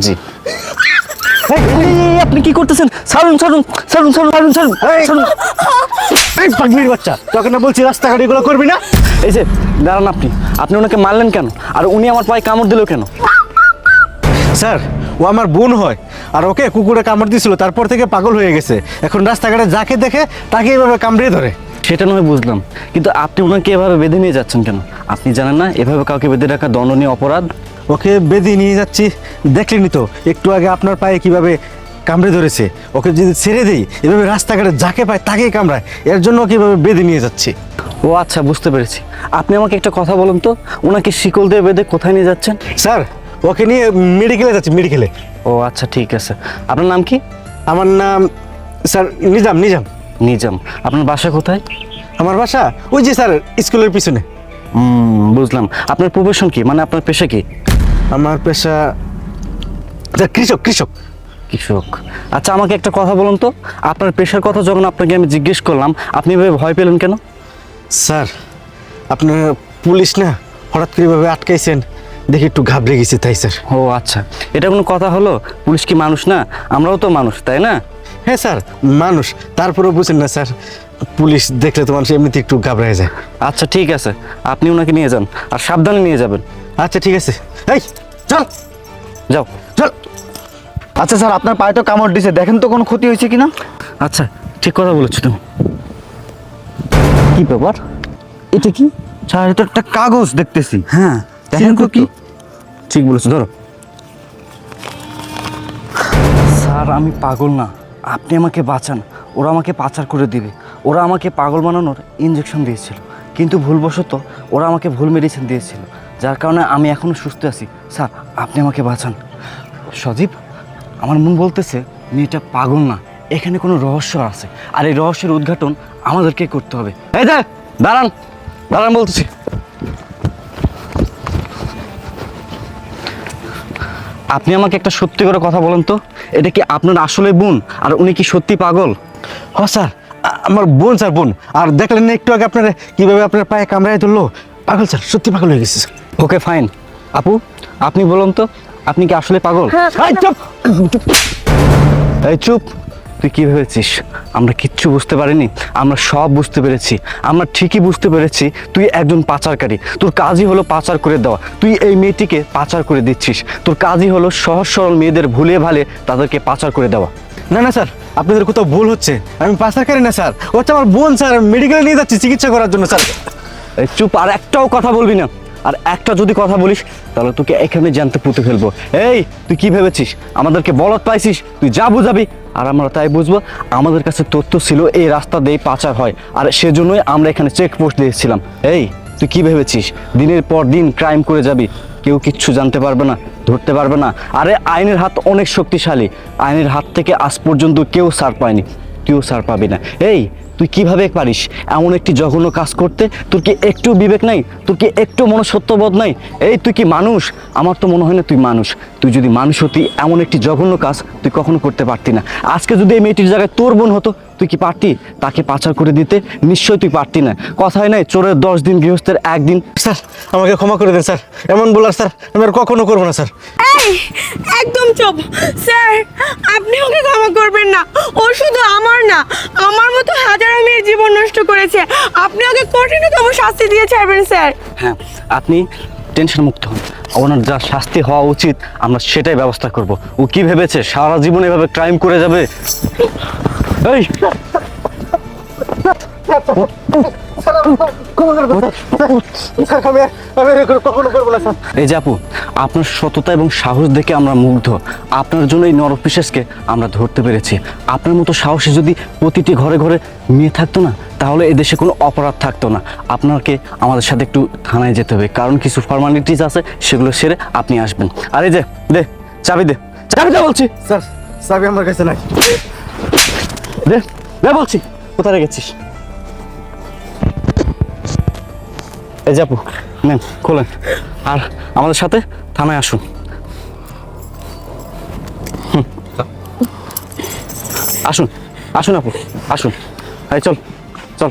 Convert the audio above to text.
জি। আপনি কি করতেছেন? ছাড়ুন ছাড়ুন ছাড়ুন ছাড়ুন ছাড়ুন ছাড়ুন ছাড়ুন। এই পাগলির বাচ্চা, তোকে না বলছি রাস্তাঘাট এগুলো করবি না। এই যে দাঁড়ান, আপনি আপনি ওনাকে মারলেন কেন? আর উনি আমার পায়ে কামড় দিল কেন? স্যার, ও আমার বোন হয়, আর ওকে কুকুরে কামড় দিয়েছিল, তারপর থেকে পাগল হয়ে গেছে। এখন রাস্তাঘাটে যাকে দেখে তাকে এভাবে কামড়িয়ে ধরে। সেটা নয় বুঝলাম, কিন্তু আপনি ওনাকে এভাবে বেঁধে নিয়ে যাচ্ছেন কেন? আপনি জানেন না এভাবে কাউকে বেঁধে রাখা দণ্ডনীয় অপরাধ? ওকে বেঁধে নিয়ে যাচ্ছি, দেখলেনি তো একটু আগে আপনার পায়ে কিভাবে কামড়ে ধরেছে। ওকে যদি ছেড়ে দিই, এভাবে রাস্তাঘাটে যাকে পায় তাকেই কামড়ায়, এর জন্য ওকে এভাবে বেঁধে নিয়ে যাচ্ছি। ও আচ্ছা, বুঝতে পেরেছি। আপনি আমাকে একটা কথা বলুন তো, ওনাকে শিকল দিয়ে বেঁধে কোথায় নিয়ে যাচ্ছেন? স্যার, ওকে নিয়ে মেডিকেলে যাচ্ছি, মেডিকেলে। ও আচ্ছা, ঠিক আছে। আপনার নাম কি? আমার নাম স্যার নিজাম। নিজাম। নিজাম। আপনার বাসা কোথায়? আমার বাসা ওই যে স্যার স্কুলের পিছনে। বুঝলাম। আপনার প্রফেশন কি, মানে আপনার পেশা কি? আমার পেশা স্যার কৃষক। কৃষক। কৃষক। আচ্ছা, আমাকে একটা কথা বলুন তো, আপনার পেশার কথা যখন আপনাকে আমি জিজ্ঞেস করলাম, আপনি এভাবে ভয় পেলেন কেন? স্যার, আপনার পুলিশ না হঠাৎ করে এভাবে আটকাইছেন, দেখি একটু ঘাবড়ে গেছি তাই স্যার। ও আচ্ছা, এটা কোনো কথা হলো? পুলিশ কি মানুষ না? আমরাও তো মানুষ, তাই না? হ্যাঁ স্যার, মানুষ, তারপরেও বুঝেন না স্যার, পুলিশ দেখলে তো মানুষ এমনিতে একটু ঘাবড়ে যায়। আচ্ছা ঠিক আছে, আপনি ওনাকে নিয়ে যান, আর সাবধানে নিয়ে যাবেন। আচ্ছা ঠিক আছে, এই চল যাও। চল। আচ্ছা স্যার, আপনার পায়ে তো কামড় দিছে, দেখেন তো কোনো ক্ষতি হয়েছে কিনা। আচ্ছা, ঠিক কথা বলেছো তুমি। কি ব্যাপার? এটা কি? স্যার, এটা একটা কাগজ দেখতেছি। হ্যাঁ, দেখেন তো কি। ঠিক বলেছো, ধরো। স্যার, আমি পাগল না, আপনি আমাকে বাঁচান। ওরা আমাকে পাচার করে দিবে। ওরা আমাকে পাগল বানানোর ইঞ্জেকশন দিয়েছিল, কিন্তু ভুলবশত ওরা আমাকে ভুল মেডিসিন দিয়েছিল, যার কারণে আমি এখনও সুস্থ আছি। স্যার, আপনি আমাকে বাঁচান। সজীব, আমার মন বলতেছে মেয়েটা পাগল না, এখানে কোনো রহস্য আছে, আর এই রহস্যের উদ্ঘাটন আমাদেরকে করতে হবে। এই যে দাঁড়ান, দাঁড়ান বলতেছি। আপনি আমাকে একটা সত্যি করে কথা বলেন তো, এটা কি আপনার আসলে বোন, আর উনি কি সত্যি পাগল? হ্যাঁ স্যার, আমার বোন স্যার, বোন। আর দেখলেন না একটু আগে আপনার কিভাবে আপনার পায়ে কামড়ায় ধরলো? পাগল স্যার, সত্যি পাগল হয়ে গেছে। Okay fine. আপু, আপনি বলুন তো, আপনি কি আসলে পাগল? এই চুপ। এই চুপ। তুই কি ভেবেছিস আমরা কিচ্ছু বুঝতে পারিনি? আমরা সব বুঝতে পেরেছি। আমরা ঠিকই বুঝতে পেরেছি তুই একজন পাচারকারী। তোর কাজই হলো পাচার করে দেওয়া। তুই এই মেয়েটিকে পাচার করে দিচ্ছিস। তোর কাজই হলো সহজ সরল মেয়েদের ভুলে ভালে তাদেরকে পাচার করে দেওয়া। না না স্যার, আপনাদের কোথাও ভুল হচ্ছে। আমি পাচারকারী না স্যার, ও হচ্ছে আমার বোন স্যার। মেডিকেলে নিয়ে যাচ্ছি চিকিৎসা করার জন্য স্যার। এই চুপ, আর একটাও কথা বলবি না। আর একটা যদি কথা বলিস তাহলে তোকে এখানে জ্যান্ত পুঁতে ফেলবো। এই, তুই কি ভেবেছিস আমাদেরকে বলদ পাইছিস? তুই যা বুঝাবি আর আমরা তাই বুঝবো। আমাদের কাছে তথ্য ছিল এই রাস্তা দিয়ে পাচার হয়, আর সেজন্যই আমরা এখানে চেকপোস্ট দিয়েছিলাম। এই, তুই কি ভেবেছিস দিনের পর দিন ক্রাইম করে যাবি, কেউ কিচ্ছু জানতে পারবে না, ধরতে পারবে না? আরে আইনের হাত অনেক শক্তিশালী। আইনের হাত থেকে আজ পর্যন্ত কেউ ছাড় পায়নি, তুইও ছাড় পাবি না। এই, তুই কিভাবে পারিস এমন একটি জঘন্য কাজ করতে? তোর কি একটু বিবেক নাই? তোর কি একটু মনুষ্যত্ববোধ নাই? এই, তুই কি মানুষ? আমার তো মনে হয় না তুই মানুষ। তুই যদি মানুষ হতি, এমন একটি জঘন্য কাজ তুই কখনো করতে পারতি না। আজকে যদি এই মেয়েটির জায়গায় তোর বোন হতো, তুই কি পারতি তাকে পাচার করে দিতে? নিশ্চয়ই তুই পারতি না। কথাই নাই, চোরের 10 দিন গৃহস্থের 1 দিন। স্যার, আমাকে ক্ষমা করে দেন স্যার, এমন বলার স্যার আমি আর কখনো করবো না স্যার। এই, একদম চুপ স্যার, আপনি ওকে ক্ষমা করবেন না। ও শুধু আমার না, আমার মতো হাজারো মেয়ের জীবন নষ্ট করেছে। আপনি ওকে কঠিনতম শাস্তি দিয়ে ছাড়বেন স্যার। হ্যাঁ, আপনি টেনশন মুক্ত হন। ওনার যা শাস্তি হওয়া উচিত আমরা সেটাই ব্যবস্থা করব। ও কি ভেবেছে সারা জীবন এভাবে ক্রাইম করে যাবে? এই, এই যে আপু, আপনার সততা এবং সাহস দেখে আমরা মুগ্ধ। আপনার জন্য এই নরপিশাচকে আমরা ধরতে পেরেছি। আপনার মতো সাহসী যদি প্রতিটি ঘরে ঘরে মেয়ে থাকতো না, তাহলে এদেশে কোনো অপরাধ থাকতো না। আপনাকে আমাদের সাথে একটু থানায় যেতে হবে, কারণ কিছু ফর্মালিটিস আছে, সেগুলো সেরে আপনি আসবেন। আর এই যে দে চাবি, দে চাবি, দে বলছি। স্যার, চাবি আমার কাছে নাই। দে দে বলছি। কোথায় রেখেছিস? এই যে আপু, নেন, খোলেন, আর আমাদের সাথে থানায় আসুন। আসুন আসুন আপু, আসুন। এই চল চল।